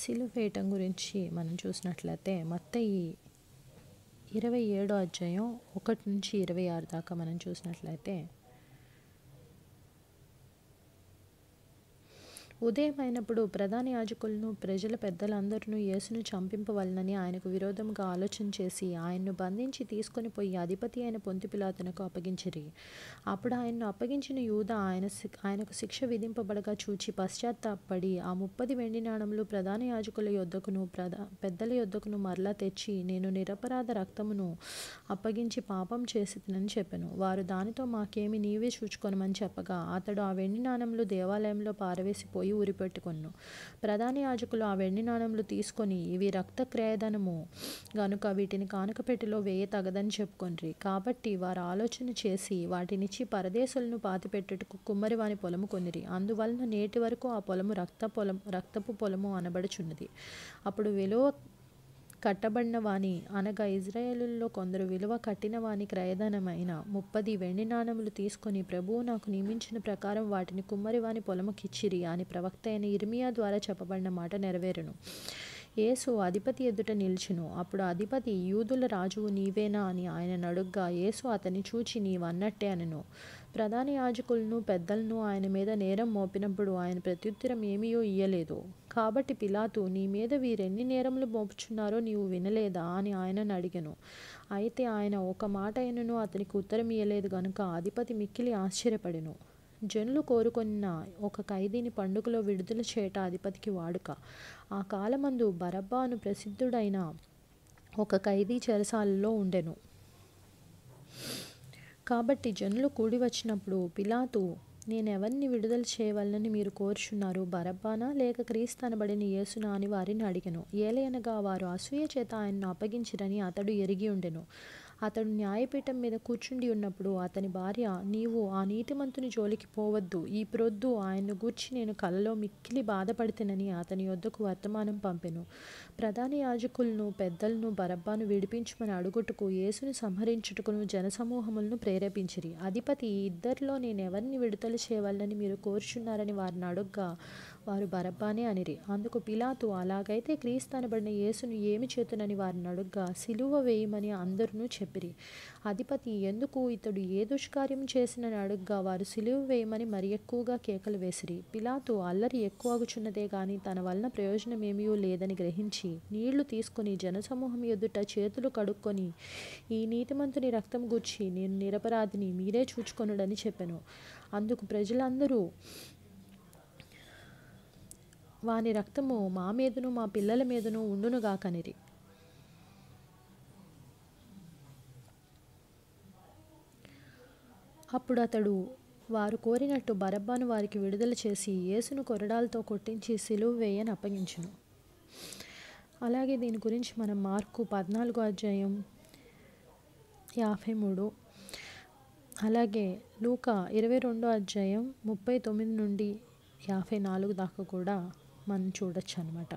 సిలువ వేయటం గురించి మనం చూసినట్లయితే మత్తయి 27వ అధ్యాయం 1 నుంచి 26 దాకా మనం చూసినట్లయితే, ఉదయమైనప్పుడు ప్రధాన యాజకులను ప్రజల పెద్దలందరూ యేసును చంపింపవలనని ఆయనకు విరోధముగా ఆలోచన చేసి ఆయన్ను బంధించి తీసుకొని పోయి అధిపతి అయిన పొంతి పిలాతునకు అప్పగించిరి. అప్పుడు ఆయన్ను అప్పగించిన యూదా ఆయనకు శిక్ష విధింపబడగా చూచి పశ్చాత్తాపడి ఆ 30 వెండి నాణములు ప్రధాన యాజకుల యొద్దకును పెద్దల యొద్దకును మరలా తెచ్చి, నేను నిరపరాధ రక్తమును అప్పగించి పాపం చేసితినని చెప్పెను. వారు దానితో మాకేమి, నీవే చూచుకొనమని చెప్పగా అతడు ఆ వెండి నాణములు దేవాలయంలో పారవేసిపోయి ఊరిపెట్టుకొను. ప్రధాన యాజకులు ఆ వెండి నాణములు తీసుకొని, ఇవి రక్త క్రయధనము గనుక వీటిని కానుక పెట్టెలో వేయ తగదని చెప్పుకొనిరి. కాబట్టి వారు ఆలోచన చేసి వాటినిచ్చి పరదేశులను పాతిపెట్టుటకు కుమ్మరివాని పొలము కొనిరి. అందువలన నేటి వరకు ఆ పొలము రక్తపు పొలము అనబడుచున్నది. అప్పుడు విలువ కట్టబడిన వాని, అనగా ఇజ్రాయేలులో కొందరు విలువ కట్టిన వాని క్రయధనమైన 30 వెండి నాణములు తీసుకొని, ప్రభువు నాకు నియమించిన ప్రకారం వాటిని కుమ్మరివాని పొలముకిచ్చిరి అని ప్రవక్త అయిన ఇర్మియా ద్వారా చెప్పబడిన మాట నెరవేరును. యేసు అధిపతి ఎదుట నిలిచెను. అప్పుడు అధిపతి, యూదుల రాజువు నీవేనా అని ఆయన అడుగగా, యేసు అతన్ని చూచి, నీవన్నట్టే అనెను. ప్రధాన యాజకులను పెద్దలను ఆయన మీద నేరం మోపినప్పుడు ఆయన ప్రత్యుత్తరం ఏమీయూ ఇయ్యలేదు. కాబట్టి పిలాతు, నీ మీద వీరెన్ని నేరములు మోపుచున్నారో నీవు వినలేదా అని ఆయనను అడిగెను. అయితే ఆయన ఒక మాట అయినను అతనికి ఉత్తరం ఇయ్యలేదు గనుక అధిపతి మిక్కిలి ఆశ్చర్యపడెను. జనులు కోరుకొనిన ఒక ఖైదీని పండుగలో విడుదల చేయట అధిపతికి వాడుక. ఆ కాలమందు బరబ్బా అను ప్రసిద్ధుడైన ఒక ఖైదీ చెరసాలలో ఉండెను. కాబట్టి జనులు కూడి వచ్చినప్పుడు పిలాతు, నేనెవరిని విడుదల చేయవలనని మీరు కోరుచున్నారు, బరబ్బానా లేక క్రీస్తు అనబడిన యేసునా అని వారిని అడిగెను. ఏలయనగా వారు అసూయ చేత ఆయన్ను అప్పగించిరని అతడు ఎరిగి ఉండెను. అతడు న్యాయపీఠం మీద కూర్చుండి ఉన్నప్పుడు అతని భార్య, నీవు ఆ నీతిమంతుని జోలికి పోవద్దు, ఈ ప్రొద్దు ఆయన్ను గూర్చి నేను కలలో మిక్కిలి బాధపడితేనని అతని యొద్దకు వర్తమానం పంపెను. ప్రధాన యాజకులను పెద్దలను బరబ్బాను విడిపించమని అడుగుటకు యేసును సంహరించుటకును జనసమూహములను ప్రేరేపించిరి. అధిపతి, ఇద్దరిలో నేనెవరిని విడుదల చేయవలనని మీరు కోరుచున్నారని వారిని అడుగగా వారు బరబ్బానే అనిరి. అందుకు పిలాతు, అలాగైతే క్రీస్తు అనబడిన యేసును ఏమి చేతునని వారిని అడుగగా, సిలువ వేయమని అందరూ చెప్పిరి. అధిపతి, ఎందుకు, ఇతడు ఏ దుష్కార్యం చేసినని అడుగగా వారు సిలువ వేయమని మరి ఎక్కువగా కేకలు వేసిరి. పిలాతు అల్లరి ఎక్కువగుచున్నదే గాని తన వలన ప్రయోజనమేమీ లేదని గ్రహించి నీళ్లు తీసుకుని జనసమూహం ఎదుట చేతులు కడుక్కొని, ఈ నీతిమంతుని రక్తం గూర్చి నేను నిరపరాధిని, మీరే చూచుకొనుడని చెప్పెను. అందుకు ప్రజలందరూ, వాని రక్తము మా మీదను మా పిల్లల మీదను ఉండునుగాకనిరి. అప్పుడు అతడు వారు కోరినట్టు బరబ్బాను వారికి విడుదల చేసి యేసును కొరడాలతో కొట్టించి సిలువ వేయని అప్పగించును. అలాగే దీని గురించి మనం మార్కు 14వ అధ్యాయం 53, అలాగే లూకా 22వ అధ్యాయం 39 నుండి 54 దాకా కూడా మనం చూడొచ్చు అన్నమాట.